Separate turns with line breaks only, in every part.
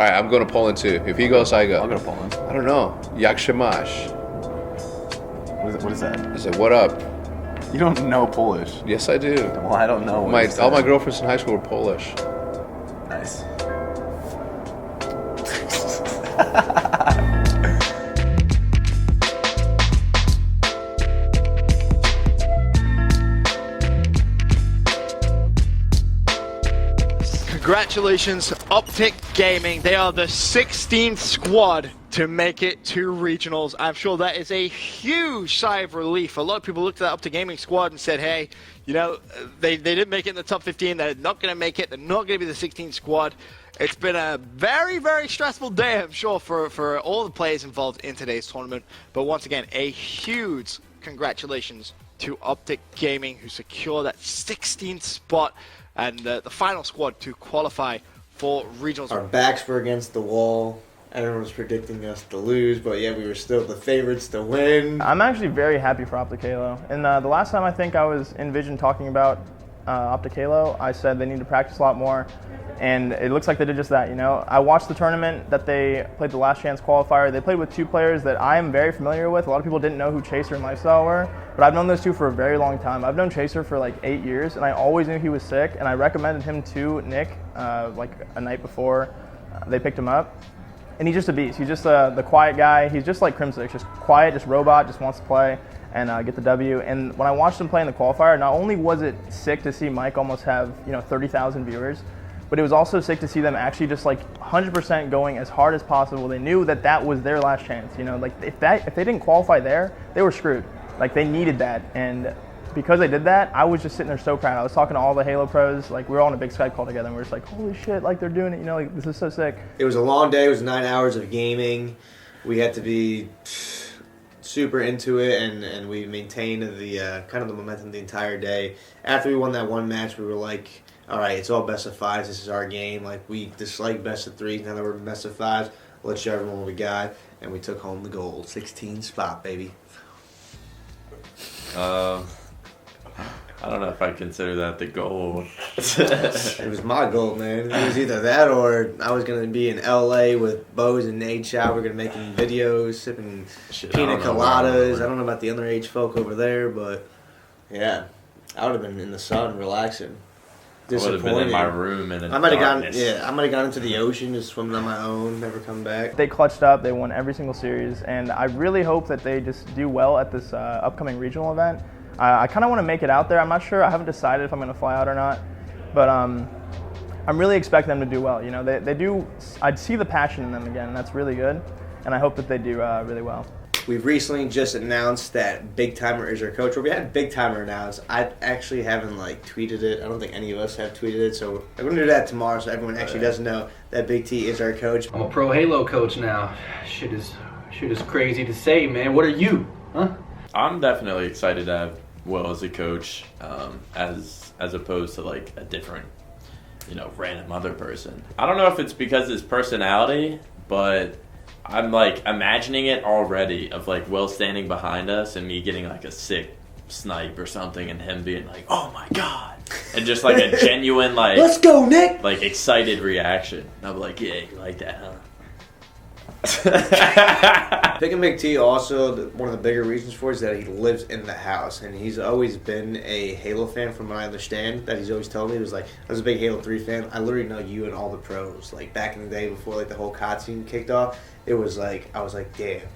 All right, I'm going to Poland too. If he goes, I go.
I'll go to Poland.
I don't know. Jak się masz?
What is that?
I said, what up?
You don't know Polish.
Yes, I do.
Well, I don't know.
All my girlfriends in high school were Polish.
Nice.
Congratulations, OpTic Gaming. They are the 16th squad to make it to regionals. I'm sure that is a huge sigh of relief. A lot of people looked at that OpTic Gaming squad and said, hey, you know, they didn't make it in the top 15. They're not going to make it. They're not going to be the 16th squad. It's been a very, very stressful day, I'm sure, for all the players involved in today's tournament. But once again, a huge congratulations to OpTic Gaming, who secured that 16th spot and the final squad to qualify for regionals.
Our backs were against the wall. Everyone was predicting us to lose, but yeah, we were still the favorites to win.
I'm actually very happy for OpTic Halo. And the last time I think I was in Vision talking about OpTic Halo, I said they need to practice a lot more. And it looks like they did just that, you know. I watched the tournament that they played, the last chance qualifier. They played with two players that I am very familiar with. A lot of people didn't know who Chaser and Lifestyle were, but I've known those two for a very long time. I've known Chaser for like 8 years, and I always knew he was sick, and I recommended him to Nick like a night before they picked him up. And he's just a beast. He's just the quiet guy. He's just like Crimson, just quiet, just robot, just wants to play and get the W. And when I watched him play in the qualifier, not only was it sick to see Mike almost have 30,000 viewers, but it was also sick to see them actually just like 100% going as hard as possible. They knew that that was their last chance. You know, like if they didn't qualify there, they were screwed. Like they needed that, and because they did that, I was just sitting there so proud. I was talking to all the Halo pros. Like we were all on a big Skype call together, and we were just like, holy shit, like they're doing it. You know, like this is so sick.
It was a long day. It was 9 hours of gaming. We had to be super into it, and we maintained the kind of the momentum the entire day. After we won that one match, we were like, all right, it's all best of fives. This is our game. Like, we dislike best of threes. Now that we're best of fives, let's show everyone what we got. And we took home the gold. 16 spot, baby.
I don't know if I consider that the goal.
It was my goal, man. It was either that or I was going to be in L.A. with Bose and Nate Chow. We're going to be making videos, sipping pina coladas. I don't know about the underage folk over there, but yeah, I would have been in the sun relaxing.
I would have been in my room and
I might have gone into the ocean, just swimming on my own, never come back.
They clutched up. They won every single series, and I really hope that they just do well at this upcoming regional event. I kind of want to make it out there. I'm not sure. I haven't decided if I'm going to fly out or not, but I'm really expecting them to do well. You know, they do. I'd see the passion in them again, and that's really good. And I hope that they do really well.
We've recently just announced that Big Timer is our coach. Or we had Big Timer announced. I actually haven't tweeted it. I don't think any of us have tweeted it. So I'm going to do that tomorrow, so everyone actually does know that Big T is our coach.
I'm a pro Halo coach now. Shit is crazy to say, man. What are you? Huh?
I'm definitely excited to have Will as a coach, as opposed to like a different, random other person. I don't know if it's because of his personality, but I'm like imagining it already of like Will standing behind us and me getting like a sick snipe or something and him being like, oh my god, and just like a genuine like,
let's go Nick,
like excited reaction. And I'll be like, yeah, you like that, huh?
Picking Big T also, one of the bigger reasons for it is that he lives in the house, and he's always been a Halo fan from what I understand. That he's always told me. He was like, I was a big Halo 3 fan. I literally know you and all the pros. Like back in the day before like the whole COD scene kicked off, it was like, I was like, damn,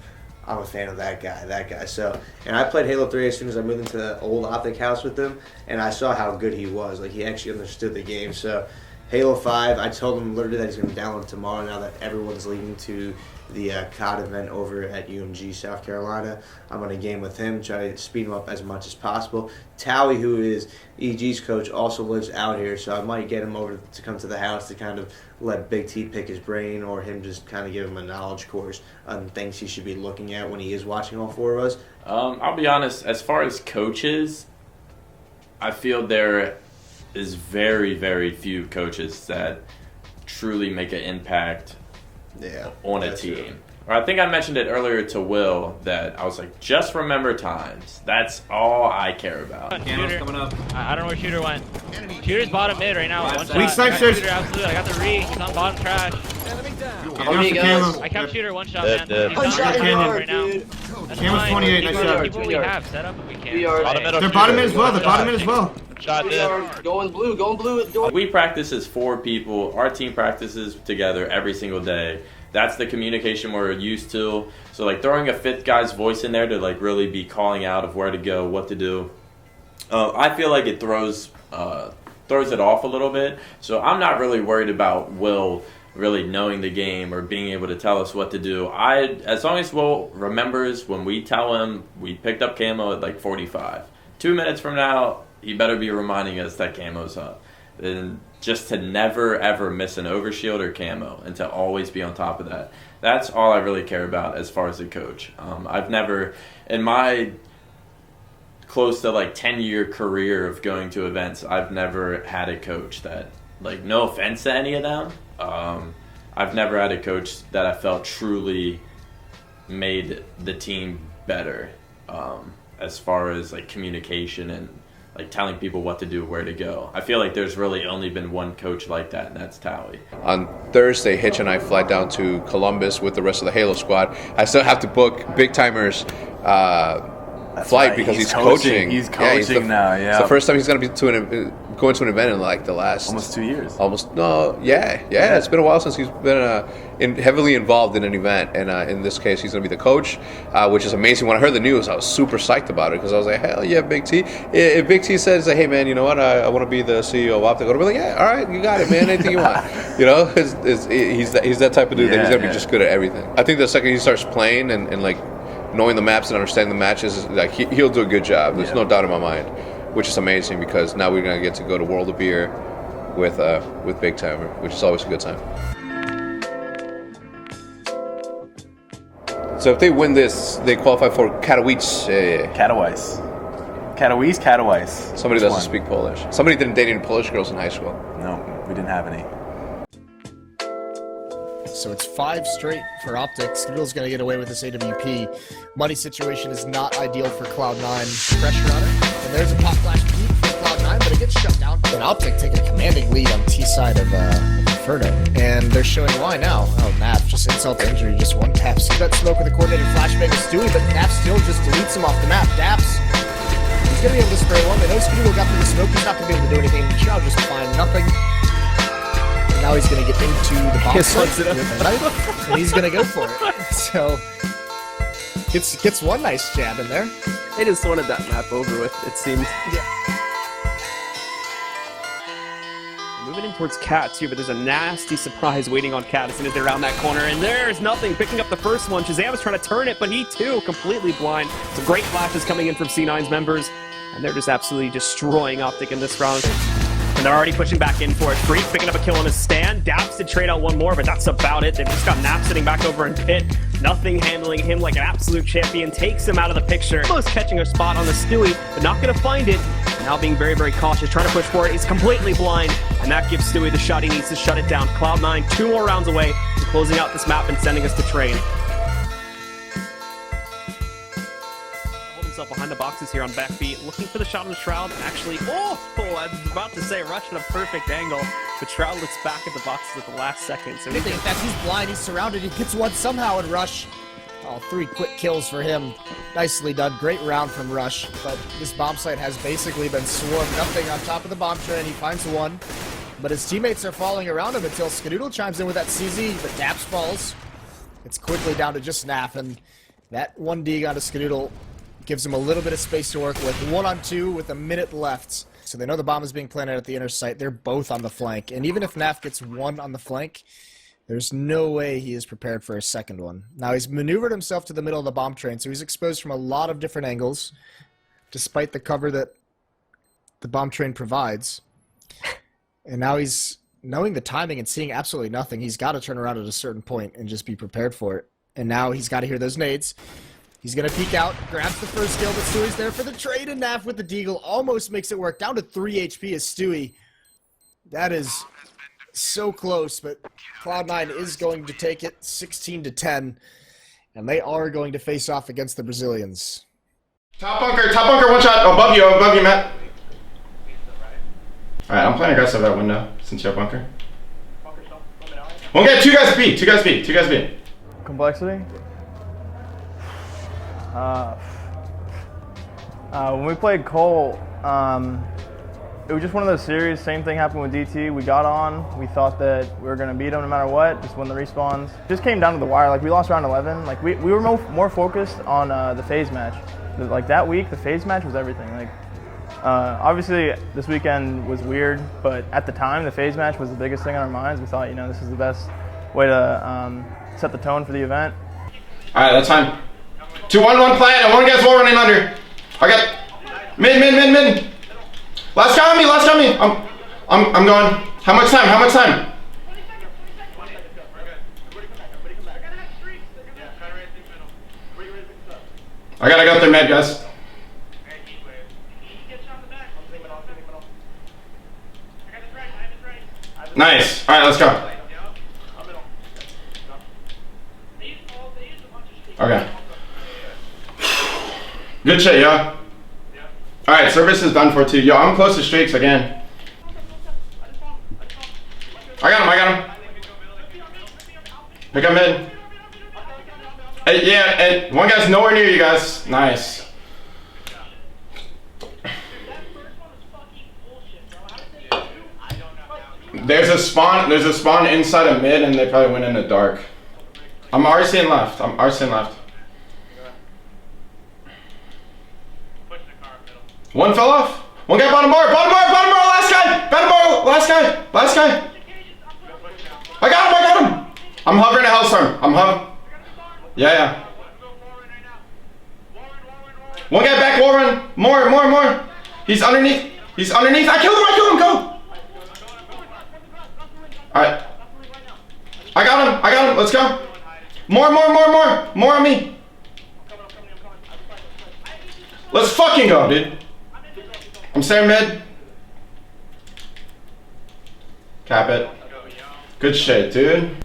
I'm a fan of that guy. So, and I played Halo 3 as soon as I moved into the old OpTic house with him, and I saw how good he was. Like he actually understood the game. So Halo 5, I told him literally that he's going to download it tomorrow now that everyone's leaving to the COD event over at UMG, South Carolina. I'm going to game with him, try to speed him up as much as possible. Towie, who is EG's coach, also lives out here, so I might get him over to come to the house to kind of let Big T pick his brain, or him just kind of give him a knowledge course on things he should be looking at when he is watching all four of us.
I'll be honest, as far as coaches, I feel there is very, very few coaches that truly make an impact on a team. True. Or I think I mentioned it earlier to Will that I was like, just remember times. That's all I care about.
Shooter coming up. I don't know where Shooter went. Shooter's bottom mid right now. One shot.
Weak snipe,
Shooter, absolutely. I got the re. He's on bottom trash. I kept shooter one shot, man. He's
One shot
on
in yard,
right now.
dude.
That's
Cameron's
fine.
28,
Keep
nice
what-
shot.
keep what we have set up if we can.
They're bottom mid as well. They're bottom mid as well.
Shot going blue, going blue.
We practice as 4 people. Our team practices together every single day. That's the communication we're used to. So like throwing a 5th guy's voice in there to like really be calling out of where to go, what to do. I feel like it throws it off a little bit. So I'm not really worried about Will really knowing the game or being able to tell us what to do. As long as Will remembers when we tell him we picked up camo at like 45. 2 minutes from now, he better be reminding us that camo's up. And just to never ever miss an overshield or camo and to always be on top of that. That's all I really care about as far as a coach. I've never, in my close to like 10-year career of going to events, I've never had a coach that, like, no offense to any of them, I've never had a coach that I felt truly made the team better as far as like communication and like telling people what to do, where to go. I feel like there's really only been one coach like that, and that's Towie.
On Thursday, Hitch and I fly down to Columbus with the rest of the Halo squad. I still have to book Big Timer's flight
right.
because he's
coaching.
coaching.
He's coaching now, yeah.
It's the first time he's going to be going to an event in like the last...
Almost 2 years.
Yeah. It's been a while since he's been heavily involved in an event. And in this case, he's going to be the coach, which is amazing. When I heard the news, I was super psyched about it because I was like, hell yeah, Big T. If Big T says, hey, man, you know what? I want to be the CEO of OpTic, I'll be like, yeah, all right, you got it, man. Anything you want. You know, he's that type of dude that he's going to be just good at everything. I think the second he starts playing and like, knowing the maps and understanding the matches, like he'll do a good job. There's no doubt in my mind, which is amazing because now we're gonna get to go to World of Beer with Big Timer, which is always a good time. So if they win this, they qualify for Katowice.
Katowice.
Somebody doesn't speak Polish. Somebody didn't date any Polish girls in high school.
No, we didn't have any.
So it's 5 straight for OpTic. Skittle's going to get away with this AWP. Money situation is not ideal for Cloud9. Pressure on it. And there's a pop flash peak for Cloud9, but it gets shut down. And OpTic taking a commanding lead on T side of Inferno. And they're showing why now. Oh, Nap, just insult to injury. Just one tap. See that smoke with a coordinated flashbang is Stewie, but Nap still just deletes him off the map. Daps, he's going to be able to spray one. They know Skittle got through the smoke. He's not going to be able to do anything. Shroud just find nothing. Now he's going to get into the bomb site and he's going to go for it. So, gets one nice jab in there.
They just wanted that map over with, it seems.
Yeah.
Moving in towards Cat, too, but there's a nasty surprise waiting on Cat as soon as they're around that corner. And there's nothing, picking up the first one. Shazam is trying to turn it, but he, too, completely blind. Some great flashes coming in from C9's members. And they're just absolutely destroying OpTic in this round. And they're already pushing back in for it. Freak picking up a kill on his stand. Daps did trade out one more, but that's about it. They've just got Nap sitting back over in pit. Nothing handling him like an absolute champion. Takes him out of the picture. Almost catching a spot on the Stewie, but not going to find it. Now being very, very cautious, trying to push for it. He's completely blind, and that gives Stewie the shot he needs to shut it down. Cloud9, 2 more rounds away from closing out this map and sending us to train. Behind the boxes here on backbeat, looking for the shot on the Shroud, and actually, I was about to say, rush at a perfect angle, but Shroud looks back at the boxes at the last second. So
he's blind, he's surrounded, he gets one somehow in Rush. Oh, 3 quick kills for him. Nicely done, great round from Rush, but this bomb site has basically been swarmed. Nothing on top of the bomb train, he finds one, but his teammates are falling around him until Skadoodle chimes in with that CZ, but Daps falls. It's quickly down to just Snap, and that 1D onto Skadoodle gives him a little bit of space to work with. 1-on-2 with a minute left. So they know the bomb is being planted at the inner site. They're both on the flank. And even if Naf gets one on the flank, there's no way he is prepared for a second one. Now he's maneuvered himself to the middle of the bomb train, so he's exposed from a lot of different angles, despite the cover that the bomb train provides. And now he's knowing the timing and seeing absolutely nothing. He's got to turn around at a certain point and just be prepared for it. And now he's got to hear those nades. He's going to peek out, grabs the first kill, but Stewie's there for the trade, and Naf with the deagle almost makes it work. Down to 3 HP is Stewie. That is so close, but Cloud9 is going to take it 16-10, and they are going to face off against the Brazilians.
Top bunker, one shot, above you, Matt. Alright, I'm playing aggressive at window, since you have bunker. One guy, two guys B. Two guys B. Two guys B.
Complexity? When we played Cole, it was just one of those series. Same thing happened with DT. We got on. We thought that we were going to beat them no matter what, just win the respawns. Just came down to the wire. Like, we lost round 11. Like, we were more focused on the phase match. Like, that week, the phase match was everything. Like, obviously, this weekend was weird, but at the time, the phase match was the biggest thing on our minds. We thought, this is the best way to set the tone for the event.
All right, that's time. 2-1-1 plant, and one guy's wall running under. I got mid. Last guy on me. I'm going. How much time? I gotta go up there, mid, guys. Nice. All right, let's go. Okay. Good shit, yo. Alright, service is done for too. Yo, I'm close to streaks again. I got him. Pick up mid. Hey, yeah, and one guy's nowhere near you guys. Nice. There's a spawn inside of mid, and they probably went in the dark. I'm RCing left. One fell off. One guy bottom bar, last guy. I got him. I'm hovering a Hellstorm. Yeah. One guy back, wall run. More. He's underneath. I killed him, go. Alright. I got him, let's go. More on me. Let's fucking go, dude. I'm staying mid. Cap it. Good shit, dude.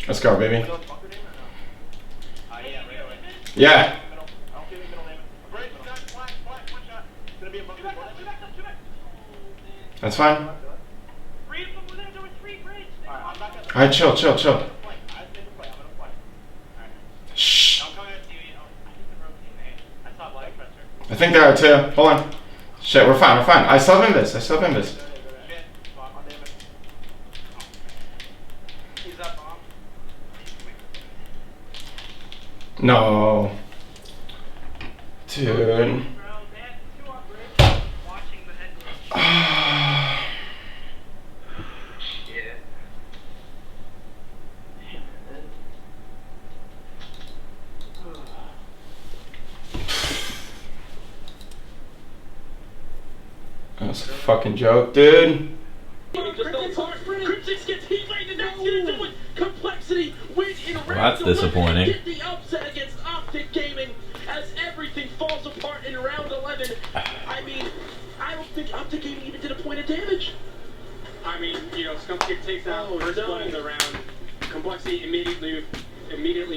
Let's go, baby. Yeah. That's fine. Alright, chill. Shh. I think there are two. Hold on. Shit, we're fine. I still have invis. No. Dude. That's a fucking joke, dude.
That's disappointing.
Get the upset against OpTic Gaming as everything falls apart in round 11. I mean, I don't think OpTic Gaming even did a point of damage.
I mean, Skunkkick takes out first blood in the round. Complexity immediately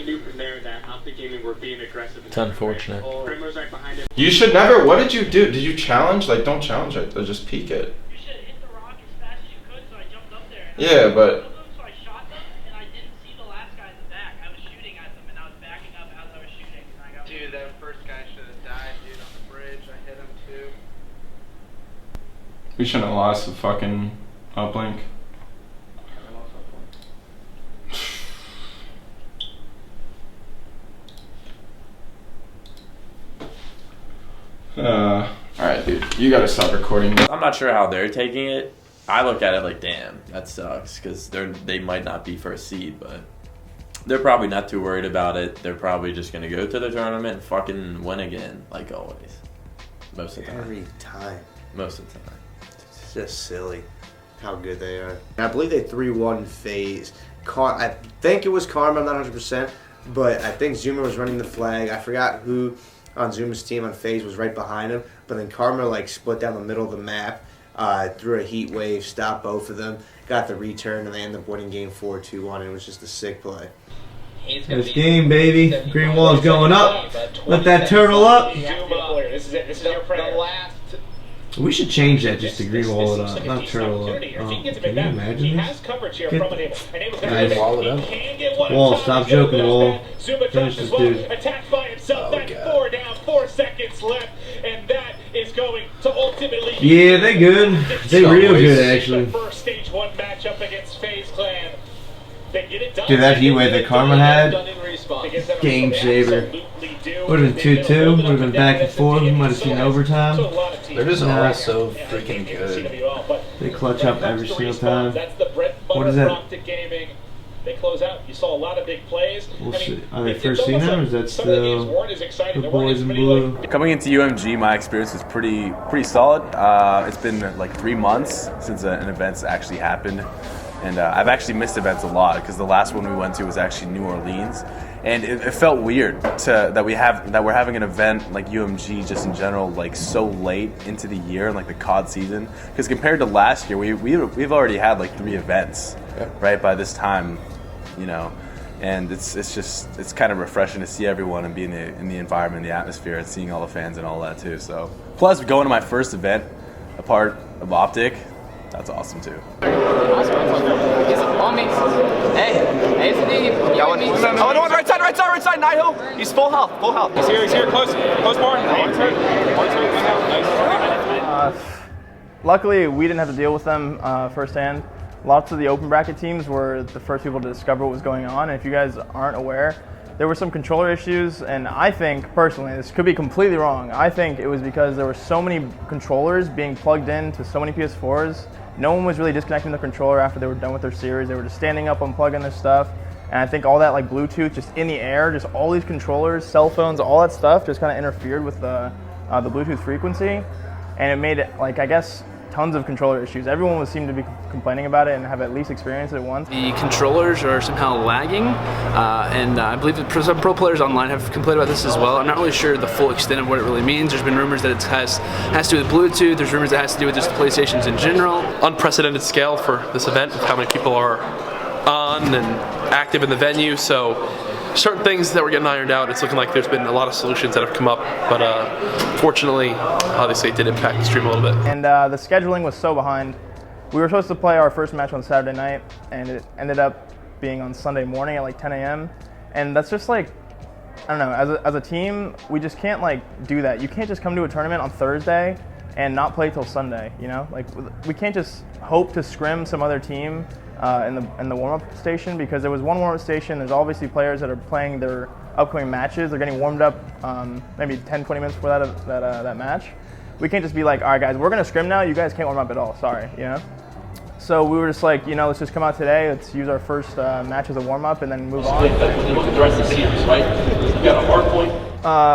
knew from there that OpTic Gaming were being aggressive.
It's unfortunate.
Primrose right behind him.
You should never. What did you do? Did you challenge? Like, don't challenge it. Just peek it.
You should hit the rock as fast as you could, so I jumped up there.
Yeah, but.
So I shot them, and I didn't see the last guy in the back. I was shooting at them, and I was backing up as I was shooting. And I got
Dude, that first guy should have died, dude, on the bridge. I hit him too.
We shouldn't have lost the fucking uplink. Alright, dude. You gotta stop recording.
I'm not sure how they're taking it. I look at it like, damn, that sucks, because they might not be first seed, but they're probably not too worried about it. They're probably just gonna go to the tournament and fucking win again, like always. Most of the time.
Every time.
Most of the time.
It's just silly how good they are. And I believe they 3-1 phase. I think it was Karma, I'm not 100%, but I think Zuma was running the flag. I forgot who on Zuma's team on phase was right behind him, but then Karma like split down the middle of the map, threw a heat wave, stopped both of them, got the return, and they ended up winning game 4-2-1, and it was just a sick play.
This game, baby. Green wall's going up. Let that turtle up.
This is it. This is your friend. The last
We should change that just to green wall it up, not turtle up. Can you imagine this? Nice. Wall, stop joking, Wall. Finish this dude.
Attacked by himself. That's 4 down, 4 seconds left, and that is going to ultimately.
Yeah, they good. They real good, actually.
First stage 1 matchup against FaZe Clan. They get it done.
Dude, that heat wave that Karma had, game saver. Would have been 2-2, would have been back and forth, we might have seen overtime.
They're just all so freaking good.
They clutch up every single time. What is that?
They close out. You saw a lot of big plays.
We'll see. Are they first seen them, or is that still the boys in blue?
Coming into UMG, my experience was pretty solid. It's been like 3 months since an event's actually happened. And I've actually missed events a lot because the last one we went to was actually New Orleans, and it felt weird that we're having an event like UMG just in general like so late into the year, like the COD season. Because compared to last year, we've already had like 3 events, right by this time, you know, and it's kind of refreshing to see everyone and be in the environment, the atmosphere, and seeing all the fans and all that too. So plus going to my first event, a part of OpTic. That's awesome too.
On me. Hey, it's the oh, no, right side, Nihil. He's full health. He's here, close bar.
Luckily, we didn't have to deal with them firsthand. Lots of the open bracket teams were the first people to discover what was going on. And if you guys aren't aware, there were some controller issues, and I think, personally, this could be completely wrong, I think it was because there were so many controllers being plugged into so many PS4s. No one was really disconnecting the controller after they were done with their series. They were just standing up, unplugging their stuff, and I think all that like Bluetooth just in the air, just all these controllers, cell phones, all that stuff just kind of interfered with the Bluetooth frequency, and it made it, like, I guess, tons of controller issues. Everyone seemed to be complaining about it and have at least experienced it once.
The controllers are somehow lagging, and I believe that some pro players online have complained about this as well. I'm not really sure the full extent of what it really means. There's been rumors that it has to do with Bluetooth. There's rumors that it has to do with just the PlayStations in general.
Unprecedented scale for this event with how many people are on and active in the venue. So certain things that were getting ironed out. It's looking like there's been a lot of solutions that have come up, but fortunately, obviously, it did impact the stream a little bit.
And the scheduling was so behind. We were supposed to play our first match on Saturday night, and it ended up being on Sunday morning at like 10 a.m. And that's just like, I don't know, as a team, we just can't like do that. You can't just come to a tournament on Thursday and not play till Sunday, you know? Like, we can't just hope to scrim some other team in the warm-up station, because there was one warm-up station. There's obviously players that are playing their upcoming matches. They're getting warmed up maybe 10, 20 minutes before that match. We can't just be like, all right, guys, we're going to scrim now. You guys can't warm up at all. Sorry, you know? So we were just like, you know, let's just come out today. Let's use our first match as a warm-up and then move on.
Look at the rest of the series, right? You got a hard point.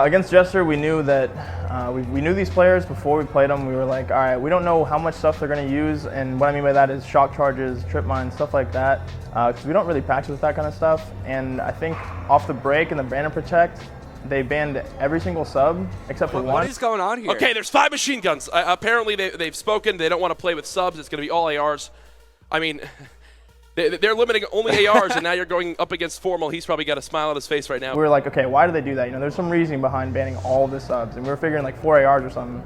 Against Jester, we knew that we knew these players before we played them. We were like, all right, we don't know how much stuff they're going to use, and what I mean by that is shock charges, trip mines, stuff like that, because we don't really practice with that kind of stuff. And I think off the break in the Ban and Protect, they banned every single sub except for one.
What is going on here?
Okay, there's 5 machine guns. Apparently, they've spoken. They don't want to play with subs. It's going to be all ARs. I mean, they're limiting only ARs, and now you're going up against Formal. He's probably got a smile on his face right now.
We were like, okay, why do they do that? You know, there's some reasoning behind banning all the subs, and we were figuring like 4 ARs or something.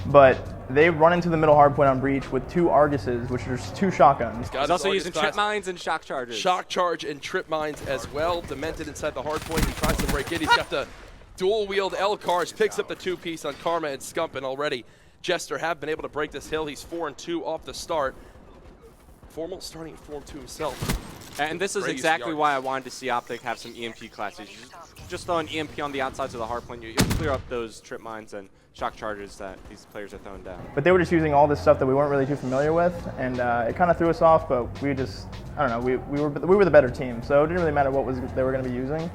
But they run into the middle hardpoint on Breach with 2 Arguses, which are 2 shotguns.
He's also using trip mines and shock charges.
Shock charge and trip mines as well. Demented inside the hardpoint. He tries to break in. He's got the dual wield L cars, picks up the 2-piece on Karma and Scump, and already Jester have been able to break this hill. He's 4-2 off the start. Formal starting Form 2 himself.
And this is exactly why I wanted to see OpTic have some EMP classes. Just throw an EMP on the outsides of the hardpoint, you'll clear up those trip mines and shock charges that these players are throwing down.
But they were just using all this stuff that we weren't really too familiar with, and it kind of threw us off. But we just, I don't know, we were the better team, so it didn't really matter what they were going to be using.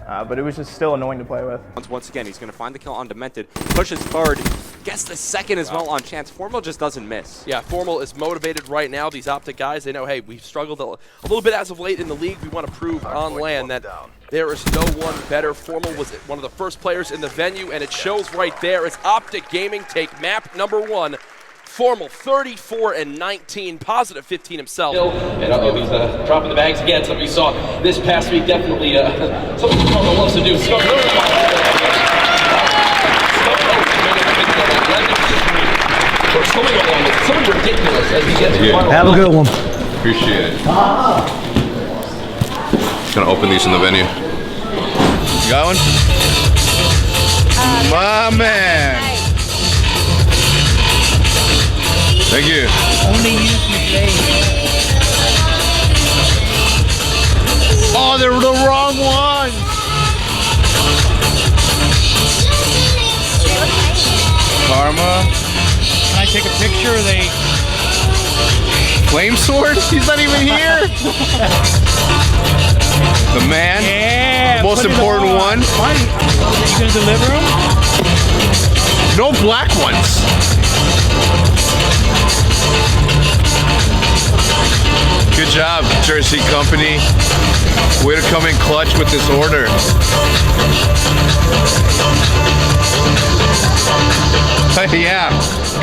But it was just still annoying to play with.
Once again, he's going to find the kill on Demented, pushes forward, gets the second as well on chance. Formal just doesn't miss.
Yeah, Formal is motivated right now. These OpTic guys, they know, hey, we've struggled a little bit as of late in the league. We want to prove on land that there is no one better. Formal was one of the first players in the venue, and it shows right there as OpTic Gaming take map number 1. Formal 34-19, positive 15 himself.
And he's dropping the bags again. Something we saw this past week, definitely something Formal loves to do. or something ridiculous as we get to the final.
Have a good one.
Appreciate it. Gonna open these in the venue. You got one? My man. Thank you.
Only you can play.
Oh, they're the wrong one. Karma.
Can I take a picture? Or they
Flame sword? He's not even here. The man.
Yeah.
The most important one.
Are you gonna deliver them?
No black ones. Good job, Jersey Company. Way to come in clutch with this order. Yeah,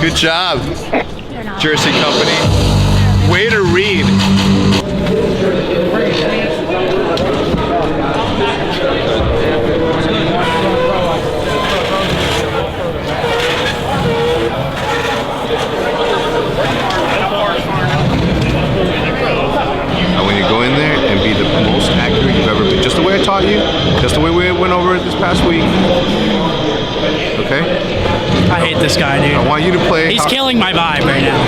good job, Jersey Company. Way to read. And when you go in there and be the most accurate you've ever been, just the way I taught you, just the way we went over it this past week. Okay?
I hate this guy, dude.
I want you to play.
He's killing my vibe right now.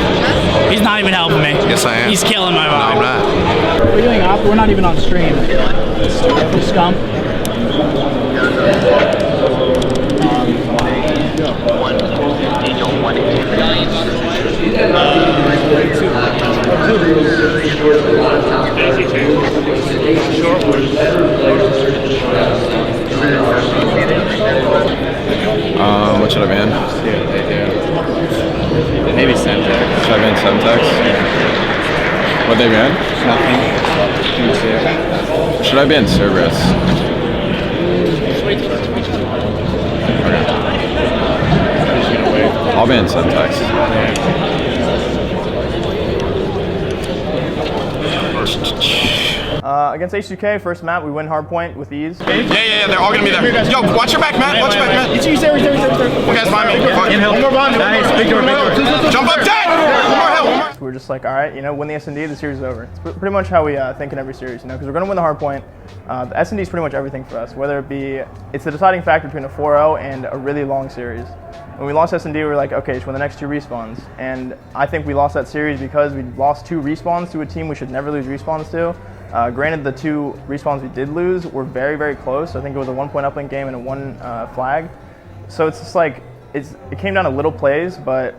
He's not even helping me.
Yes, I am.
He's killing my vibe.
No, I'm not.
We're doing op. We're not even on stream. Scum.
What should I ban?
Maybe Semtex.
Should I ban Semtex? What they ban?
Nothing.
Should I ban Cerberus? I'll ban Semtex.
Against H2K, first map, we win hardpoint with ease.
Yeah, they're all gonna be there. Yo, watch your back, Matt. Watch your back, Matt.
He's there.
One guy's behind me.
One more bond. Nice. Big door.
Jump up, Dad! One more hell, one more.
We're just like, all right, win the S&D, the series is over. It's pretty much how we think in every series, because we're going to win the hardpoint. The S&D is pretty much everything for us, whether it be, it's the deciding factor between a 4-0 and a really long series. When we lost S&D, we were like, okay, just win the next 2 respawns. And I think we lost that series because we lost 2 respawns to a team we should never lose respawns to. Granted, the 2 respawns we did lose were very, very close. I think it was a 1-point uplink game and a 1 flag. So it's just like, it came down to little plays, but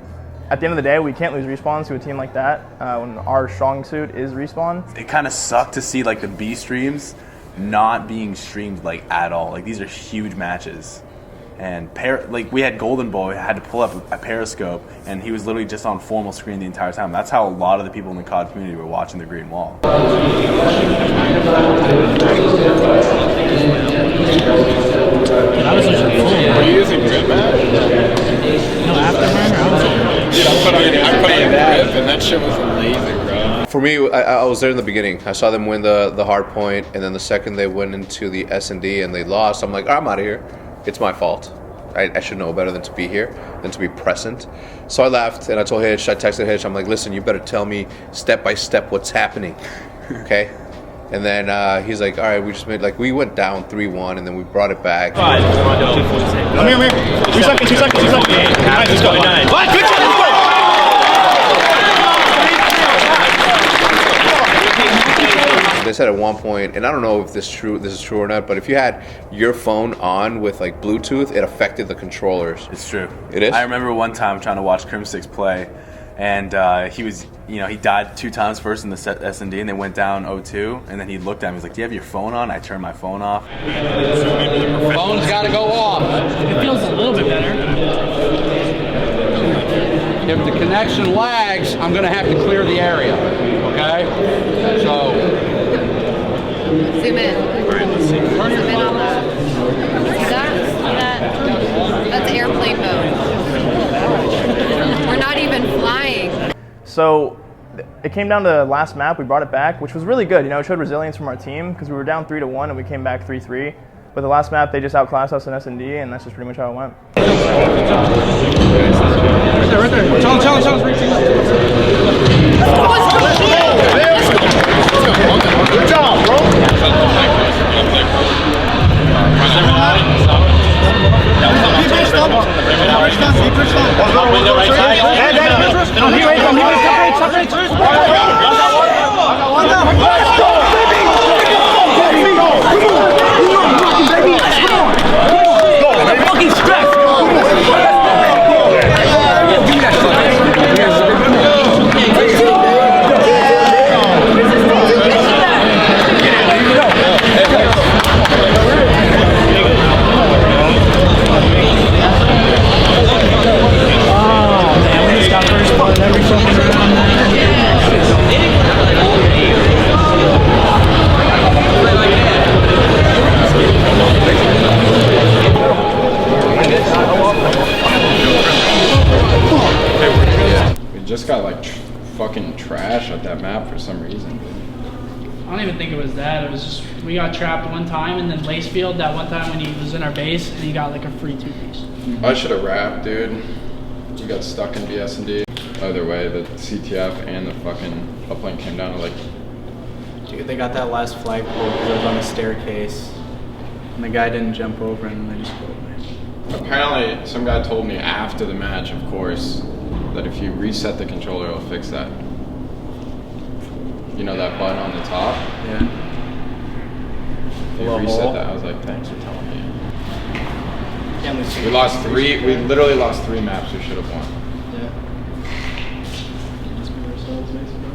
at the end of the day, we can't lose respawns to a team like that when our strong suit is respawn.
It kind of sucked to see like the B streams not being streamed like at all. Like these are huge matches. And like we had Golden Boy had to pull up a Periscope, and he was literally just on formal screen the entire time. That's how a lot of the people in the COD community were watching the Green Wall.
I was just
Were you using Drip, Matt?
No, Afterburner.
Dude, I put on Drip, and that shit was amazing, bro.
For me, I was there in the beginning. I saw them win the hard point, and then the second they went into the S&D and they lost, I'm like, I'm out of here. It's my fault. I should know better than to be here, than to be present. So I left, and I told Hitch, I texted Hitch, I'm like, listen, you better tell me step by step what's happening, okay? And then he's like, all right, we just made, like, we went down 3-1, and then we brought it back.
Come here. 2 seconds. 2 seconds. Nice, let's go. What? Good job.
They said at one point, and I don't know if this is true or not, but if you had your phone on with like Bluetooth, it affected the controllers.
It's true.
It is?
I remember one time trying to watch Crimsix play, and he was, he died 2 times first in the set S&D, and they went down 0-2, and then he looked at me, he was like, do you have your phone on? I turned my phone off.
Phone's got to go off.
It feels a little bit better.
If the connection lags, I'm going to have to clear the area. Okay? So.
Zoom in. All right, let's see. Zoom in on that. See that? That's airplane mode. We're not even flying.
So it came down to last map. We brought it back, which was really good. It showed resilience from our team because we were down 3-1 and we came back 3-3. But the last map, they just outclassed us in S&D, and that's just pretty much how it went.
right there. Challenge, reaching.
Good job, bro.
Just got like fucking trash at that map for some reason.
I don't even think it was that. It was just we got trapped one time, and then Lacefield that one time when he was in our base, and he got like a free 2-piece.
I should have rapped, dude. We got stuck in BS&D. Either way, the CTF and the fucking uplane came down to like.
Dude, they got that last flagpole because it was on the staircase, and the guy didn't jump over, and they just pulled me.
Apparently, some guy told me after the match, of course, that if you reset the controller, it'll fix that. You know that button on the top?
Yeah.
If you reset that, I was like, thanks for telling me.
Can't lose
We lost 3, we literally lost 3 maps we should have won.
Yeah. Just be ourselves, basically.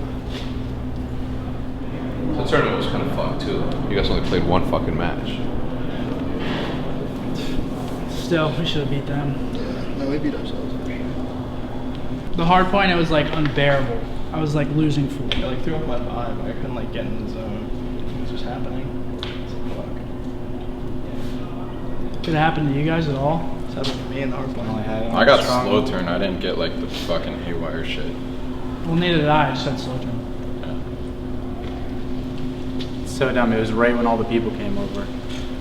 The tournament was kind of fucked too. You guys only played one fucking match.
Still, we should have beat them.
No, we beat ourselves.
The hard point, it was like unbearable. I was like losing food.
I like threw up my vibe. I couldn't like get in the zone. It was just happening.
Did it happen to you guys at all?
It's happened for me in the hard point.
I got slow turn. I didn't get like the fucking haywire shit.
Well, neither did I. I just had slow turn.
So dumb. It was right when all the people came over.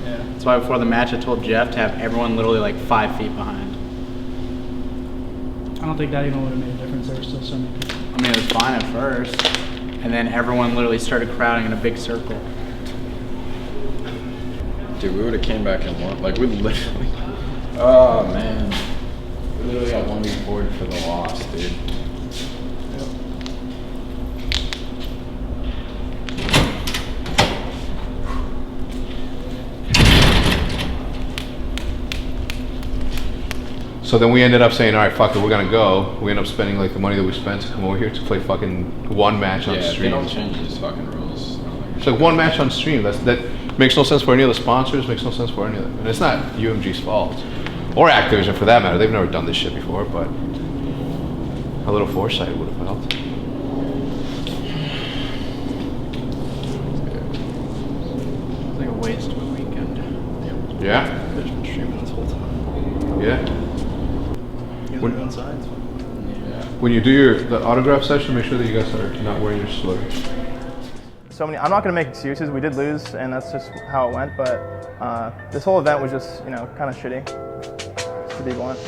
Yeah.
That's why before the match, I told Jeff to have everyone literally like 5 feet behind.
I don't think that even would have made a difference. There were still so many people.
I mean, it was fine at first, and then everyone literally started crowding in a big circle.
Dude, we would have came back and won. Like, we literally... Oh, man. We literally got 1v4'd for the loss, dude.
So then we ended up saying, all right, fuck it, we're gonna go. We ended up spending like the money that we spent to come over here to play fucking one match on stream.
They don't change these fucking rules.
It's like one match on stream. That makes no sense for any of the sponsors, makes no sense for any of them. And it's not UMG's fault. Or Activision for that matter. They've never done this shit before, but a little foresight would have helped.
It's like a waste of a weekend.
Yeah?
They've been streaming this whole time.
Yeah.
You guys are on sides.
When you do the autograph session, make sure that you guys are not wearing your slur.
So many. I'm not gonna make excuses. We did lose, and that's just how it went. But this whole event was just, kind of shitty, to be blunt.